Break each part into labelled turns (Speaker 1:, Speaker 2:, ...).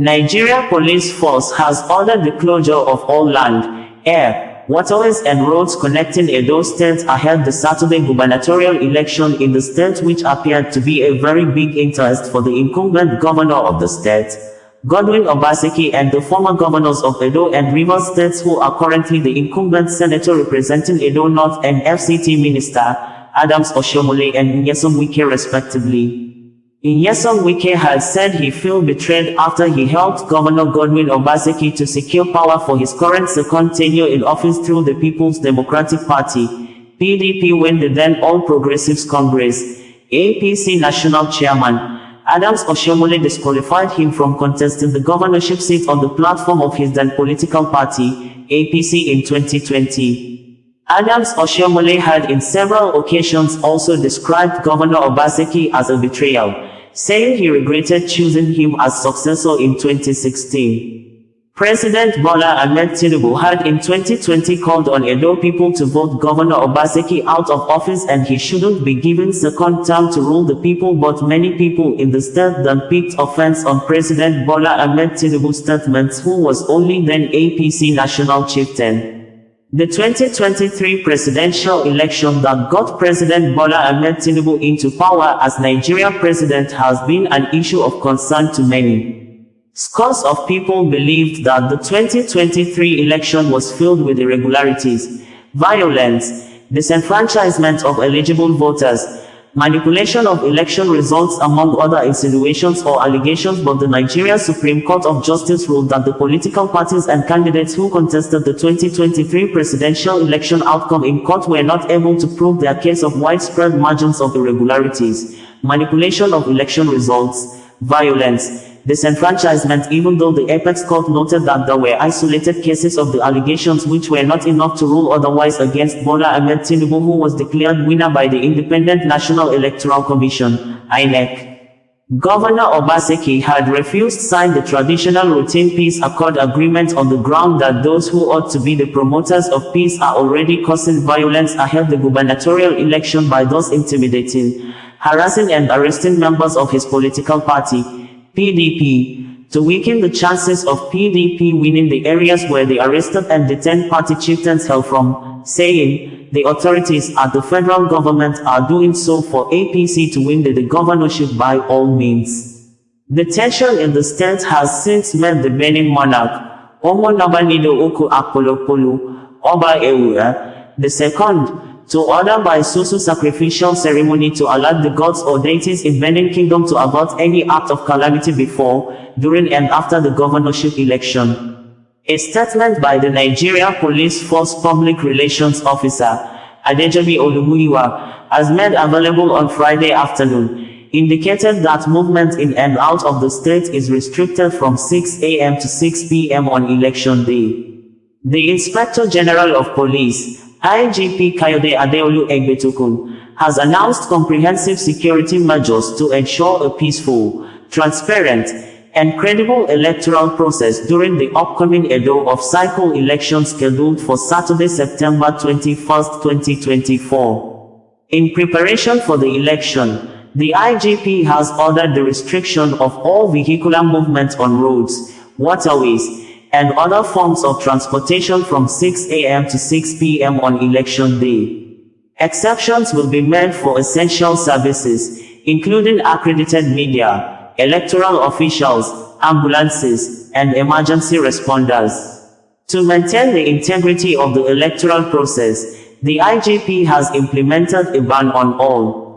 Speaker 1: Nigeria Police Force has ordered the closure of all land, air, waterways and roads connecting Edo State ahead the Saturday gubernatorial election in the state, which appeared to be a very big interest for the incumbent governor of the state, Godwin Obaseki, and the former governors of Edo and Rivers states, who are currently the incumbent senator representing Edo North and FCT Minister Adams Oshiomhole and Nyesom Wike respectively. Nyesom Wike had said he felt betrayed after he helped Governor Godwin Obaseki to secure power for his current second tenure in office through the People's Democratic Party (PDP) when the then All Progressives Congress (APC) national chairman Adams Oshiomhole disqualified him from contesting the governorship seat on the platform of his then political party APC in 2020. Adams Oshiomhole had in several occasions also described Governor Obaseki as a betrayal, saying he regretted choosing him as successor in 2016. President Bola Ahmed Tinubu had in 2020 called on Edo people to vote Governor Obaseki out of office and he shouldn't be given second term to rule the people, but many people in the state then picked offense on President Bola Ahmed Tinubu's statements, who was only then APC national chieftain. The 2023 presidential election that got President Bola Ahmed Tinubu into power as Nigeria president has been an issue of concern to many. Scores of people believed that the 2023 election was filled with irregularities, violence, disenfranchisement of eligible voters, manipulation of election results, among other insinuations or allegations, but the Nigeria Supreme Court of Justice ruled that the political parties and candidates who contested the 2023 presidential election outcome in court were not able to prove their case of widespread margins of irregularities, manipulation of election results, violence, disenfranchisement, even though the Apex Court noted that there were isolated cases of the allegations which were not enough to rule otherwise against Bola Ahmed Tinubu, who was declared winner by the Independent National Electoral Commission, INEC. Governor Obaseki had refused to sign the traditional routine peace accord agreement on the ground that those who ought to be the promoters of peace are already causing violence ahead the gubernatorial election by thus intimidating, harassing and arresting members of his political party, PDP, to weaken the chances of PDP winning the areas where the arrested and detained party chieftains hail from, saying, the authorities at the federal government are doing so for APC to win the governorship by all means. The tension in the state has since made the Benin monarch, Omonabanidou Oba Ewuya, II, to order by Susu sacrificial ceremony to alert the gods or deities in Benin Kingdom to avert any act of calamity before, during and after the governorship election. A statement by the Nigeria Police Force Public Relations Officer, Adejobi Olumuyiwa, as made available on Friday afternoon, indicated that movement in and out of the state is restricted from 6 a.m. to 6 p.m. on election day. The Inspector General of Police, IGP Kayode Adeolu Egbetukun, has announced comprehensive security measures to ensure a peaceful, transparent, and credible electoral process during the upcoming Edo off-cycle election scheduled for Saturday, September 21, 2024. In preparation for the election, the IGP has ordered the restriction of all vehicular movement on roads, waterways, and other forms of transportation from 6 a.m. to 6 p.m. on election day. Exceptions will be made for essential services, including accredited media, electoral officials, ambulances, and emergency responders. To maintain the integrity of the electoral process, the IGP has implemented a ban on all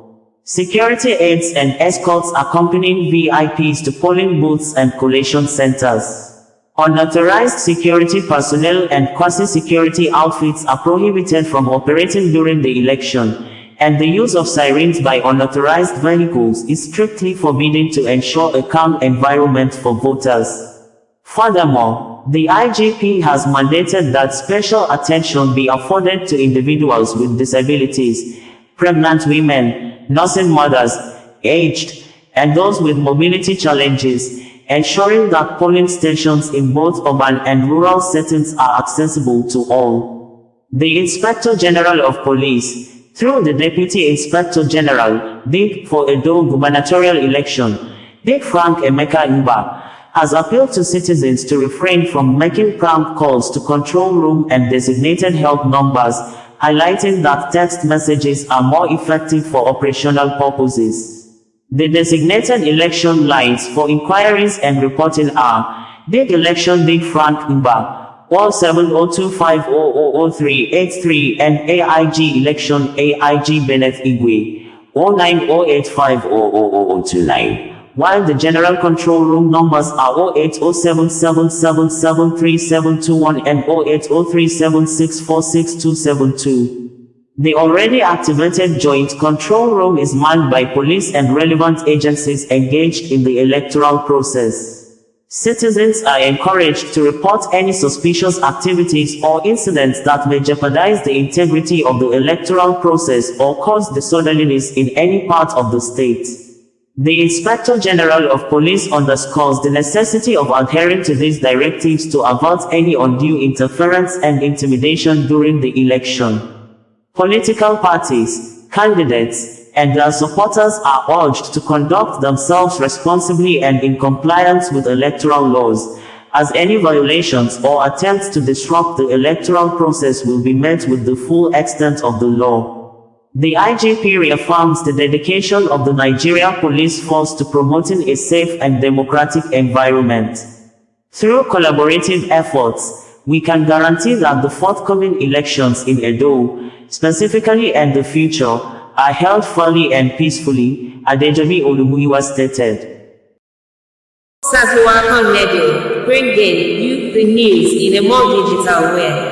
Speaker 1: security aids and escorts accompanying VIPs to polling booths and collation centers. Unauthorized security personnel and quasi-security outfits are prohibited from operating during the election, and the use of sirens by unauthorized vehicles is strictly forbidden to ensure a calm environment for voters. Furthermore, the IGP has mandated that special attention be afforded to individuals with disabilities, pregnant women, nursing mothers, aged, and those with mobility challenges, ensuring that polling stations in both urban and rural settings are accessible to all. The Inspector General of Police, through the Deputy Inspector General, DIG, for Edo gubernatorial election, DIG Frank Emeka Mba, has appealed to citizens to refrain from making prank calls to control room and designated help numbers, highlighting that text messages are more effective for operational purposes. The designated election lines for inquiries and reporting are Big Election Big Frank Guber, 07025000383 and AIG Election AIG Bennett Igwe, 09085000029. While the general control room numbers are 08077773721 and 08037646272. The already activated joint control room is manned by police and relevant agencies engaged in the electoral process. Citizens are encouraged to report any suspicious activities or incidents that may jeopardize the integrity of the electoral process or cause disorderliness in any part of the state. The Inspector General of Police underscores the necessity of adhering to these directives to avert any undue interference and intimidation during the election. Political parties, candidates, and their supporters are urged to conduct themselves responsibly and in compliance with electoral laws, as any violations or attempts to disrupt the electoral process will be met with the full extent of the law. The IGP reaffirms the dedication of the Nigeria Police Force to promoting a safe and democratic environment. Through collaborative efforts, we can guarantee that the forthcoming elections in Edo, specifically and the future, are held fairly and peacefully, Adejobi Olumuyiwa stated.
Speaker 2: OsazuwaAkonedo, bringing you the news in a more digital way.